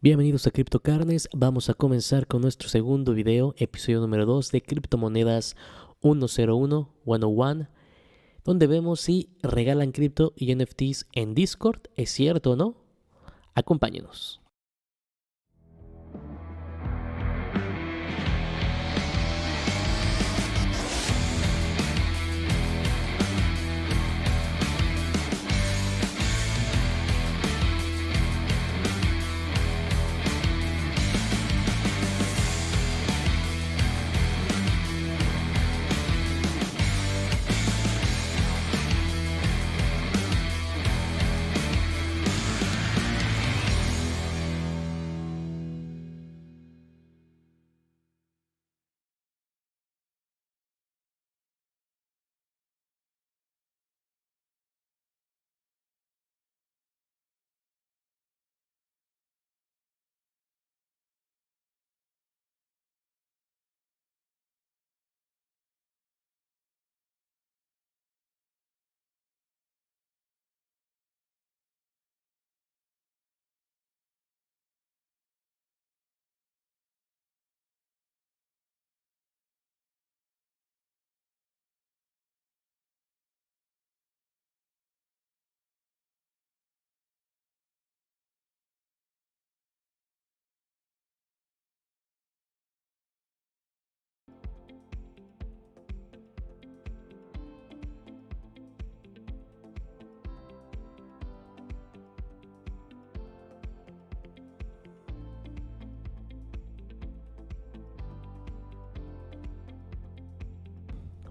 Bienvenidos a CryptoCarnes, vamos a comenzar con nuestro segundo video, episodio número 2 de criptomonedas 101, donde vemos si regalan cripto y NFTs en Discord, ¿es cierto o no? Acompáñenos.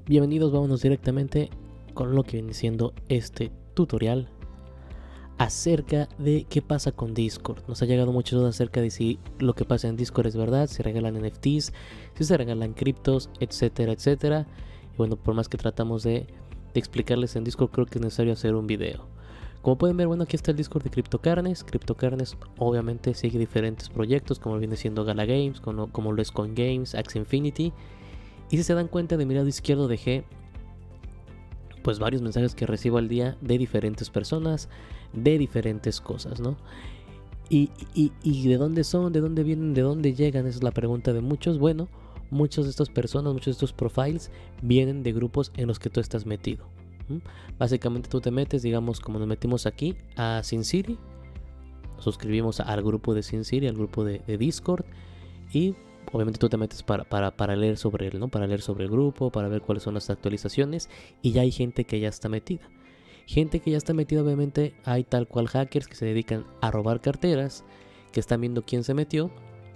Bienvenidos, vámonos directamente con lo que viene siendo este tutorial acerca de qué pasa con Discord. Nos ha llegado muchas dudas acerca de si lo que pasa en Discord es verdad, si regalan NFTs, si se regalan criptos, etcétera, etcétera. Y bueno, por más que tratamos de explicarles en Discord, creo que es necesario hacer un video. Como pueden ver, bueno, aquí está el Discord de CryptoCarnes. CryptoCarnes obviamente sigue diferentes proyectos, como viene siendo Gala Games, como lo es CoinGames, Axie Infinity. Y si se dan cuenta, de mi lado izquierdo dejé pues varios mensajes que recibo al día de diferentes personas, de diferentes cosas, ¿no? Y de dónde son, de dónde vienen, de dónde llegan, esa es la pregunta de muchos. Bueno, muchas de estas personas, muchos de estos profiles vienen de grupos en los que tú estás metido. Básicamente tú te metes, digamos, como nos metimos aquí a SimCity, suscribimos al grupo de SimCity, al grupo de Discord, y obviamente tú te metes para leer sobre él, ¿no? Para leer sobre el grupo, para ver cuáles son las actualizaciones, y ya hay gente que ya está metida. Gente que ya está metida, obviamente hay tal cual hackers que se dedican a robar carteras, que están viendo quién se metió,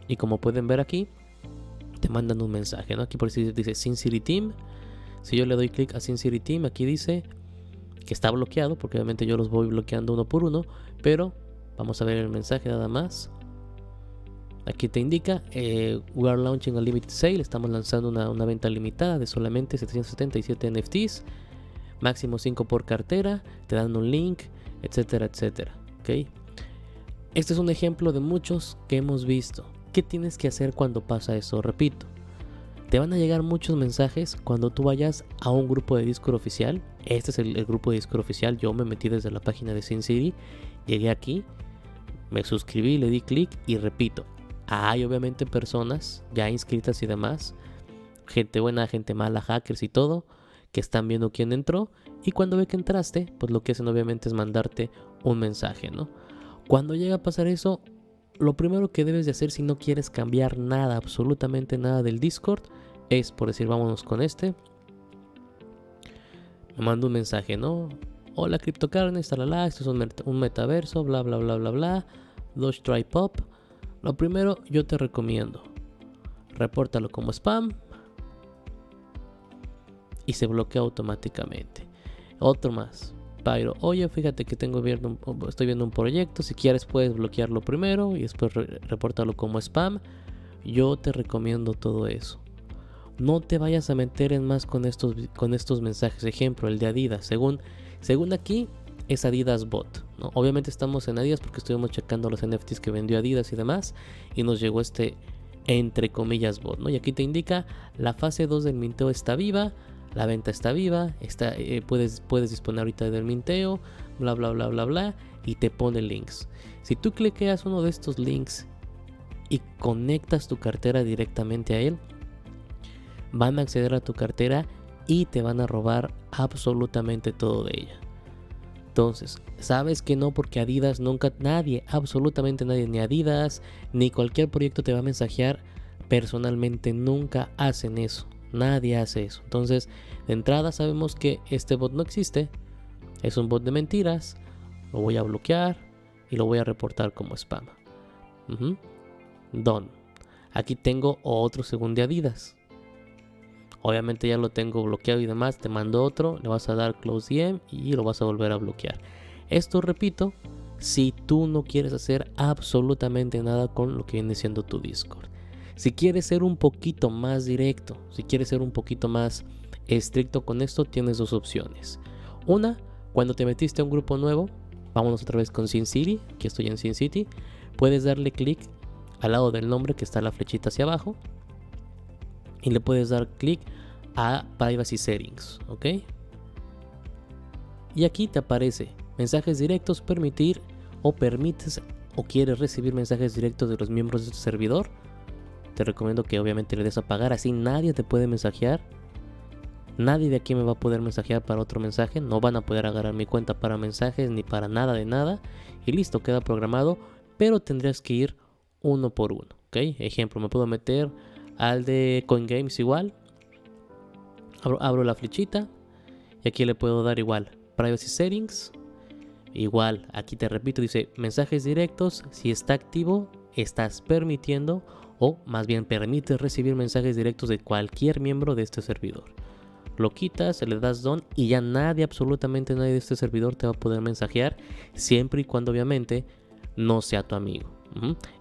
y como pueden ver aquí, te mandan un mensaje, ¿no? Aquí por si dice SimCity Team. Si yo le doy clic a SimCity Team, aquí dice que está bloqueado, porque obviamente yo los voy bloqueando uno por uno, pero vamos a ver el mensaje nada más. Aquí te indica, we are launching a limited sale, estamos lanzando una venta limitada de solamente 777 NFTs, máximo 5 por cartera, te dan un link, etcétera, etcétera, ¿ok? Este es un ejemplo de muchos que hemos visto. ¿Qué tienes que hacer cuando pasa eso? Repito, te van a llegar muchos mensajes cuando tú vayas a un grupo de Discord oficial. Este es el grupo de Discord oficial, yo me metí desde la página de SimCity, llegué aquí, me suscribí, le di clic y repito, hay obviamente personas ya inscritas y demás, gente buena, gente mala, hackers y todo, que están viendo quién entró, y cuando ve que entraste, pues lo que hacen obviamente es mandarte un mensaje, ¿no? Cuando llega a pasar eso, lo primero que debes de hacer si no quieres cambiar nada, absolutamente nada del Discord, es por decir, vámonos con este, me mando un mensaje, ¿no? Hola CryptoCarnes, talala, esto es un metaverso, bla bla bla bla bla, Doge Try Pop. Lo primero, yo te recomiendo, repórtalo como spam y se bloquea automáticamente. Otro más, Pyro, oye, fíjate que estoy viendo un proyecto, si quieres puedes bloquearlo primero y después repórtalo como spam. Yo te recomiendo todo eso. No te vayas a meter en más con estos mensajes. Ejemplo, el de Adidas, según aquí es Adidas Bot, ¿no? Obviamente estamos en Adidas porque estuvimos checando los NFTs que vendió Adidas y demás, y nos llegó este entre comillas bot, ¿no? Y aquí te indica la fase 2 del minteo está viva, la venta está viva, puedes disponer ahorita del minteo, bla bla bla bla bla, y te pone links. Si tú cliqueas uno de estos links y conectas tu cartera directamente a él, van a acceder a tu cartera y te van a robar absolutamente todo de ella. Entonces, sabes que no, porque Adidas nunca, nadie, absolutamente nadie, ni Adidas, ni cualquier proyecto te va a mensajear personalmente, nunca hacen eso, nadie hace eso. Entonces, de entrada sabemos que este bot no existe, es un bot de mentiras, lo voy a bloquear y lo voy a reportar como spam. Done. Aquí tengo otro según de Adidas. Obviamente ya lo tengo bloqueado y demás, te mando otro, le vas a dar close DM y lo vas a volver a bloquear. Esto, repito, si tú no quieres hacer absolutamente nada con lo que viene siendo tu Discord. Si quieres ser un poquito más directo, si quieres ser un poquito más estricto con esto, tienes dos opciones. Una, cuando te metiste a un grupo nuevo, vámonos otra vez con SimCity, aquí estoy en SimCity, puedes darle clic al lado del nombre que está la flechita hacia abajo y le puedes dar clic a Privacy Settings, ¿ok? Y aquí te aparece mensajes directos, permitir, o permites o quieres recibir mensajes directos de los miembros de tu servidor. Te recomiendo que obviamente le des a apagar, así nadie te puede mensajear. Nadie de aquí me va a poder mensajear para otro mensaje, no van a poder agarrar mi cuenta para mensajes ni para nada de nada. Y listo, queda programado, pero tendrías que ir uno por uno, ¿ok? Ejemplo, me puedo meter al de CoinGames igual, abro la flechita y aquí le puedo dar igual Privacy Settings, igual aquí te repito, dice mensajes directos, si está activo estás permitiendo, o más bien permites recibir mensajes directos de cualquier miembro de este servidor. Lo quitas, le das done y ya nadie, absolutamente nadie de este servidor te va a poder mensajear, siempre y cuando obviamente no sea tu amigo.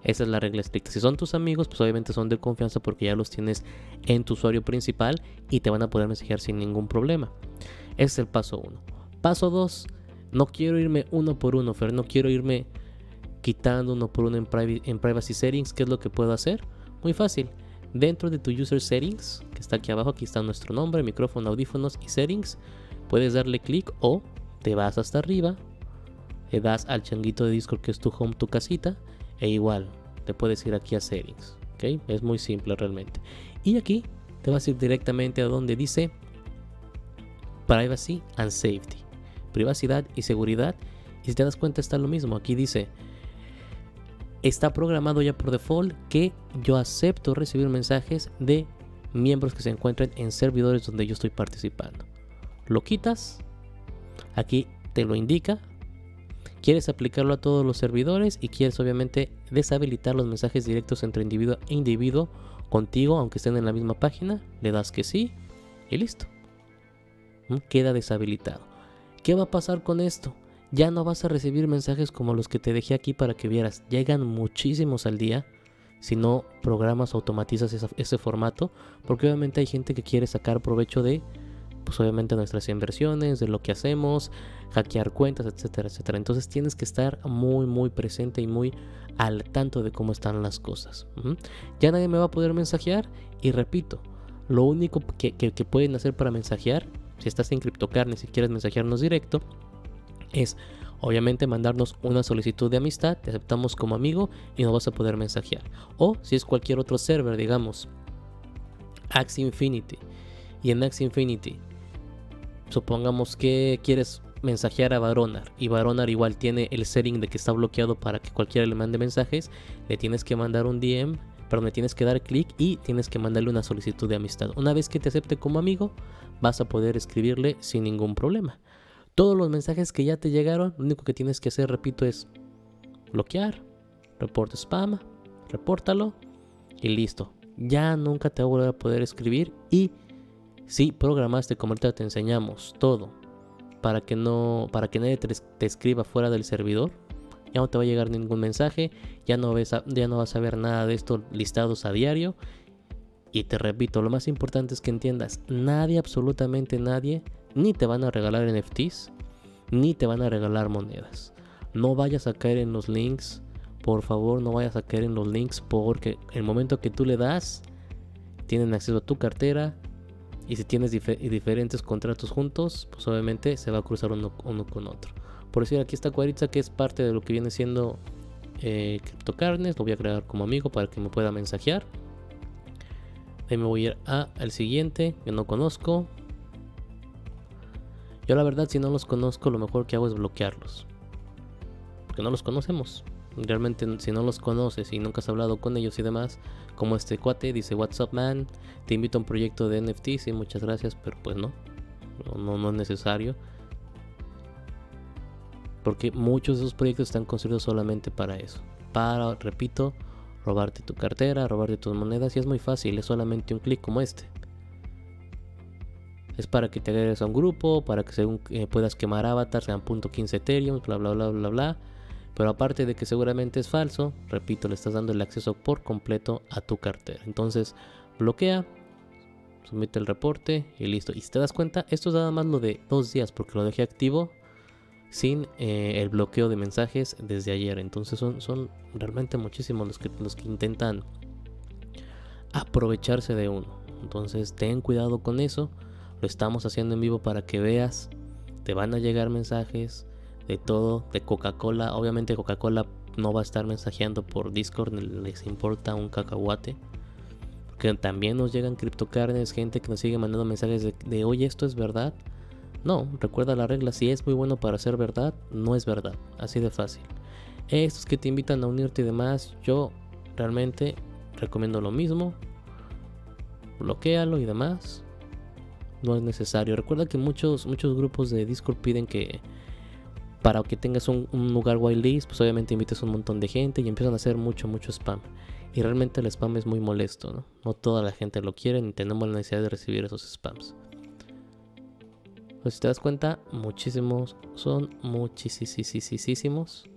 Esa es la regla estricta. Si son tus amigos, pues obviamente son de confianza porque ya los tienes en tu usuario principal y te van a poder mensajear sin ningún problema. Ese es el paso 1. Paso 2, no quiero irme uno por uno, Fer, no quiero irme quitando uno por uno en Privacy Settings. ¿Qué es lo que puedo hacer? Muy fácil. Dentro de tu User Settings, que está aquí abajo, aquí está nuestro nombre, micrófono, audífonos y Settings, puedes darle clic o te vas hasta arriba, le das al changuito de Discord que es tu home, tu casita, e igual te puedes ir aquí a Settings, ¿ok? Es muy simple realmente. Y aquí te vas a ir directamente a donde dice Privacy and Safety, privacidad y seguridad, y si te das cuenta está lo mismo. Aquí dice, está programado ya por default que yo acepto recibir mensajes de miembros que se encuentren en servidores donde yo estoy participando. Lo quitas, aquí te lo indica. Quieres aplicarlo a todos los servidores y quieres obviamente deshabilitar los mensajes directos entre individuo e individuo contigo, aunque estén en la misma página. Le das que sí y listo. Queda deshabilitado. ¿Qué va a pasar con esto? Ya no vas a recibir mensajes como los que te dejé aquí para que vieras. Llegan muchísimos al día si no programas o automatizas ese formato, porque obviamente hay gente que quiere sacar provecho de, pues obviamente, nuestras inversiones, de lo que hacemos, hackear cuentas, etcétera, etcétera. Entonces tienes que estar muy presente y muy al tanto de cómo están las cosas. Ya nadie me va a poder mensajear y repito, lo único que pueden hacer para mensajear, si estás en CryptoCarnes y quieres mensajearnos directo, es obviamente mandarnos una solicitud de amistad, te aceptamos como amigo y nos vas a poder mensajear. O si es cualquier otro server, digamos Axie Infinity, y en Axie Infinity supongamos que quieres mensajear a Baronar y Baronar igual tiene el setting de que está bloqueado para que cualquiera le mande mensajes, le tienes que mandar un DM, pero le tienes que dar clic y tienes que mandarle una solicitud de amistad. Una vez que te acepte como amigo, vas a poder escribirle sin ningún problema. Todos los mensajes que ya te llegaron, lo único que tienes que hacer, repito, es bloquear, reporte spam, repórtalo y listo. Ya nunca te va a volver a poder escribir. Y si programaste, como ahorita te enseñamos, todo para que nadie te escriba fuera del servidor, ya no te va a llegar ningún mensaje, ya no vas a ver nada de estos listados a diario. Y te repito, lo más importante es que entiendas, nadie, absolutamente nadie, ni te van a regalar NFTs, ni te van a regalar monedas. No vayas a caer en los links, por favor, no vayas a caer en los links, porque el momento que tú le das, tienen acceso a tu cartera, y si tienes diferentes contratos juntos, pues obviamente se va a cruzar uno con otro. Por decir, aquí está Quaritza, que es parte de lo que viene siendo CryptoCarnes, lo voy a agregar como amigo para que me pueda mensajear. Ahí me voy a ir al siguiente que no conozco. Yo la verdad, si no los conozco, lo mejor que hago es bloquearlos, porque no los conocemos. Realmente, si no los conoces y nunca has hablado con ellos y demás, como este cuate dice: "What's up, man? Te invito a un proyecto de NFTs", y muchas gracias, pero pues no es necesario, porque muchos de esos proyectos están construidos solamente para eso, para, repito, robarte tu cartera, robarte tus monedas, y es muy fácil, es solamente un clic como este. Es para que te agregues a un grupo, para que según puedas quemar avatars en .15 Ethereum, bla bla bla bla bla. Pero aparte de que seguramente es falso, repito, le estás dando el acceso por completo a tu cartera. Entonces, bloquea, somete el reporte y listo. Y si te das cuenta, esto es nada más lo de 2 días, porque lo dejé activo sin el bloqueo de mensajes desde ayer. Entonces son realmente muchísimos los que intentan aprovecharse de uno. Entonces ten cuidado con eso. Lo estamos haciendo en vivo para que veas. Te van a llegar mensajes de todo, de Coca-Cola. Obviamente Coca-Cola no va a estar mensajeando por Discord, les importa un cacahuate. Porque también nos llegan CryptoCarnes, gente que nos sigue mandando mensajes de oye, ¿esto es verdad? No, recuerda la regla: si es muy bueno para ser verdad, no es verdad. Así de fácil. Estos que te invitan a unirte y demás, yo realmente recomiendo lo mismo. Bloquéalo y demás. No es necesario. Recuerda que muchos grupos de Discord piden que para que tengas un lugar whitelist, pues obviamente invites a un montón de gente y empiezan a hacer mucho spam. Y realmente el spam es muy molesto, ¿no? No toda la gente lo quiere ni tenemos la necesidad de recibir esos spams. Pues si te das cuenta, son muchísimos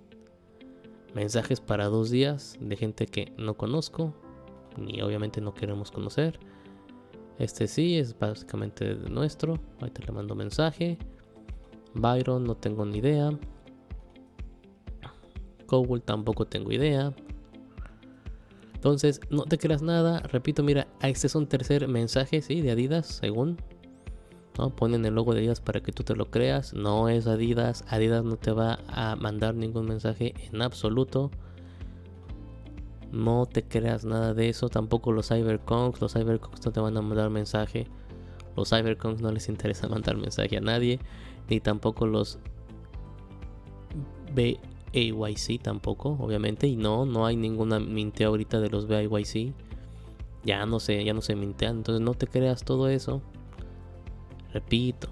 mensajes para 2 días de gente que no conozco, ni obviamente no queremos conocer. Este sí es básicamente nuestro. Ahí te le mando mensaje. Byron, no tengo ni idea. Cowell, tampoco tengo idea. Entonces, no te creas nada. Repito, mira, este es un tercer mensaje, sí, de Adidas, según, ¿no? Ponen el logo de Adidas para que tú te lo creas. No es Adidas. Adidas no te va a mandar ningún mensaje en absoluto. No te creas nada de eso. Tampoco los Cyberkongs. Los Cyberkongs no te van a mandar mensaje. Los Cyberkongs no les interesa mandar mensaje a nadie. Ni tampoco los BAYC tampoco, obviamente. Y no hay ninguna minteo ahorita de los BAYC. Ya no se mintean. Entonces no te creas todo eso. Repito,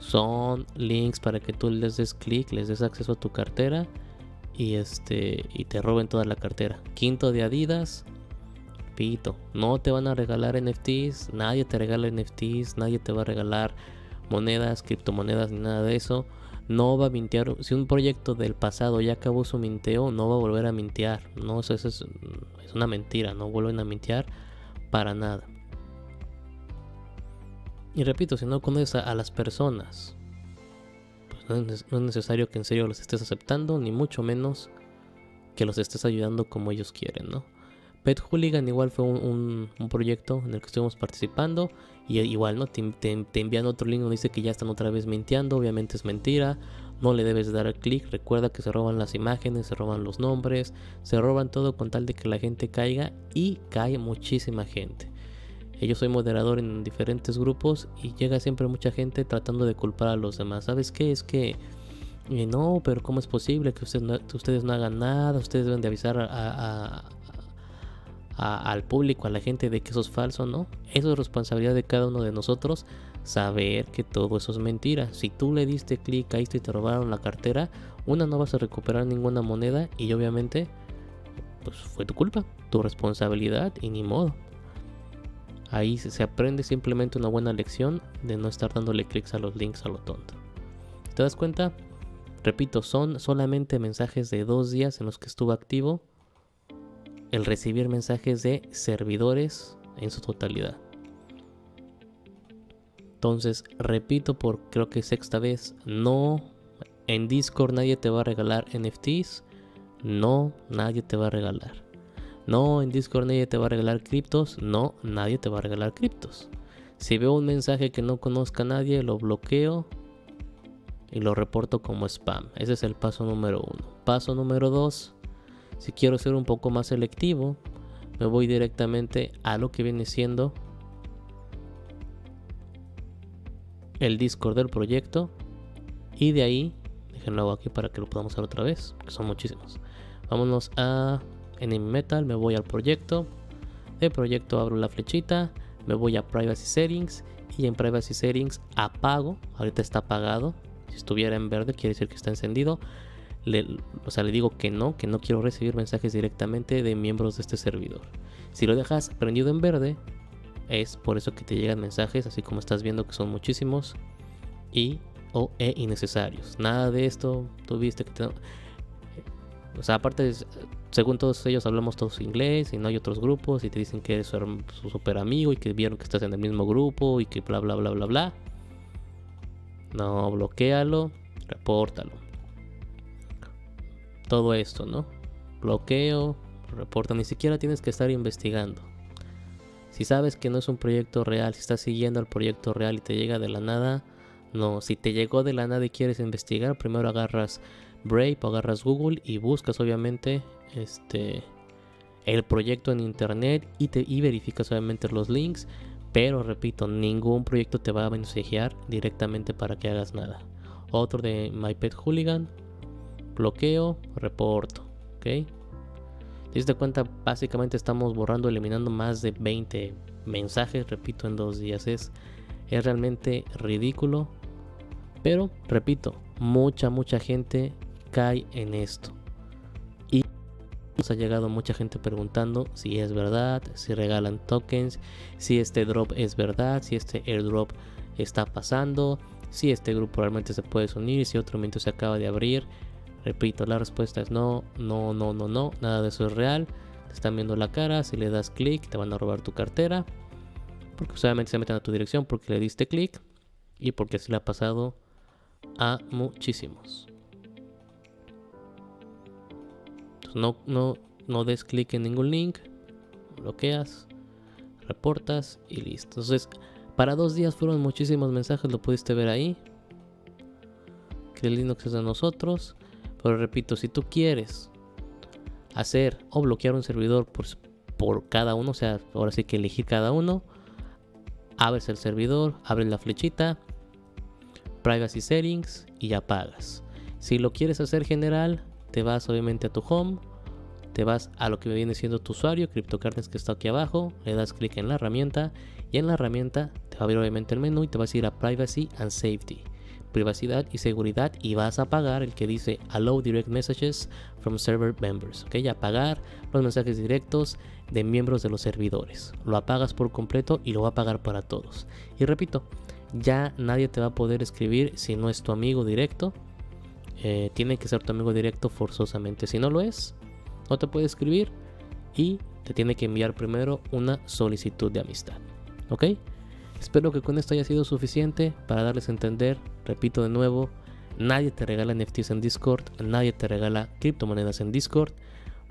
son links para que tú les des clic, les des acceso a tu cartera y te roben toda la cartera. Quinto de Adidas. Repito, no te van a regalar NFTs, nadie te regala NFTs, nadie te va a regalar monedas, criptomonedas ni nada de eso. No va a mintear. Si un proyecto del pasado ya acabó su minteo, no va a volver a mintear. No, eso es una mentira, no vuelven a mintear para nada. Y repito, si no conoces a las personas, pues no es necesario que en serio los estés aceptando, ni mucho menos que los estés ayudando como ellos quieren, ¿no? Pet Hooligan igual fue un proyecto en el que estuvimos participando. Y igual, ¿no? Te envían otro link donde dice que ya están otra vez minteando. Obviamente es mentira. No le debes dar clic. Recuerda que se roban las imágenes, se roban los nombres, se roban todo con tal de que la gente caiga. Y cae muchísima gente. Yo soy moderador en diferentes grupos y llega siempre mucha gente tratando de culpar a los demás. ¿Sabes qué? Es que no, pero ¿cómo es posible que ustedes no hagan nada? Ustedes deben de avisar al público, a la gente, de que eso es falso, ¿no? Eso es responsabilidad de cada uno de nosotros, saber que todo eso es mentira. Si tú le diste clic, caíste y te robaron la cartera, no vas a recuperar ninguna moneda y obviamente pues fue tu culpa, tu responsabilidad y ni modo. Ahí se aprende simplemente una buena lección de no estar dándole clics a los links a lo tonto. ¿Te das cuenta? Repito, son solamente mensajes de 2 días en los que estuvo activo el recibir mensajes de servidores en su totalidad. Entonces, repito por creo que 6ª vez, no, en Discord nadie te va a regalar NFTs, no, nadie te va a regalar. No, en Discord nadie te va a regalar criptos, no, nadie te va a regalar criptos. Si veo un mensaje que no conozca a nadie, lo bloqueo y lo reporto como spam. Ese es el paso número 1. Paso número 2. Si quiero ser un poco más selectivo, me voy directamente a lo que viene siendo el Discord del proyecto, y de ahí, déjenlo aquí para que lo podamos hacer otra vez, que son muchísimos. Vámonos a Enemy Metal, me voy al proyecto, de proyecto abro la flechita, me voy a Privacy Settings, y en Privacy Settings apago, ahorita está apagado, si estuviera en verde quiere decir que está encendido. Le digo que no quiero recibir mensajes directamente de miembros de este servidor. Si lo dejas prendido en verde, es por eso que te llegan mensajes, así como estás viendo que son muchísimos y innecesarios. Nada de esto, tuviste que aparte, según todos ellos hablamos todos inglés y no hay otros grupos y te dicen que eres su super amigo y que vieron que estás en el mismo grupo y que bla bla bla bla bla. No, bloquéalo, repórtalo. Todo esto, ¿no? Bloqueo, reporta, ni siquiera tienes que estar investigando. Si sabes que no es un proyecto real, si estás siguiendo al proyecto real y te llega de la nada, no. Si te llegó de la nada y quieres investigar, primero agarras Brave o agarras Google y buscas obviamente el proyecto en internet y verificas obviamente los links. Pero repito, ningún proyecto te va a mensajear directamente para que hagas nada. Otro de My Pet Hooligan, bloqueo, reporto, ¿ok? ¿Te diste cuenta? Básicamente estamos borrando, eliminando más de 20 mensajes, repito, en 2 días. Es realmente ridículo. Pero, repito, mucha gente cae en esto. Y nos ha llegado mucha gente preguntando si es verdad, si regalan tokens, si este drop es verdad, si este airdrop está pasando, si este grupo realmente se puede unir, si otro momento se acaba de abrir. Repito, la respuesta es no, nada de eso es real. Te están viendo la cara, si le das clic te van a robar tu cartera, porque solamente se meten a tu dirección porque le diste clic y porque así le ha pasado a muchísimos. Entonces no des clic en ningún link, bloqueas, reportas y listo. Entonces, para 2 días fueron muchísimos mensajes, lo pudiste ver ahí. Que el Linux es de nosotros. Pero repito, si tú quieres hacer o bloquear un servidor por cada uno, o sea, ahora sí que elegir cada uno, abres el servidor, abres la flechita, Privacy Settings y apagas. Si lo quieres hacer general, te vas obviamente a tu home, te vas a lo que viene siendo tu usuario, CryptoKartens, que está aquí abajo, le das clic en la herramienta y en la herramienta te va a abrir obviamente el menú y te vas a ir a Privacy and Safety. Privacidad y seguridad, y vas a apagar el que dice Allow Direct Messages from Server Members, ¿ok? Apagar los mensajes directos de miembros de los servidores. Lo apagas por completo y lo va a apagar para todos. Y repito, ya nadie te va a poder escribir si no es tu amigo directo. Tiene que ser tu amigo directo forzosamente. Si no lo es, no te puede escribir y te tiene que enviar primero una solicitud de amistad, ¿ok? Espero que con esto haya sido suficiente para darles a entender. Repito de nuevo, nadie te regala NFTs en Discord, nadie te regala criptomonedas en Discord.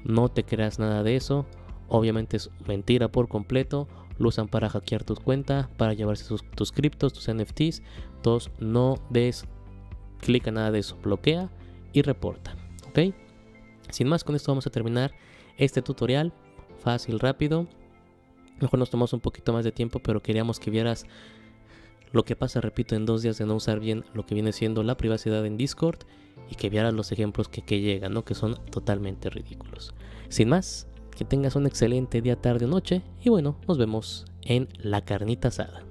No te creas nada de eso. Obviamente es mentira por completo. Lo usan para hackear tu cuenta, para llevarse tus criptos, tus NFTs. Entonces no des clic a nada de eso. Bloquea y reporta, ¿ok? Sin más, con esto vamos a terminar este tutorial. Fácil, rápido. Mejor nos tomamos un poquito más de tiempo, pero queríamos que vieras lo que pasa, repito, en 2 días de no usar bien lo que viene siendo la privacidad en Discord y que vieras los ejemplos que llegan, ¿no? Que son totalmente ridículos. Sin más, que tengas un excelente día, tarde o noche y bueno, nos vemos en la carnita asada.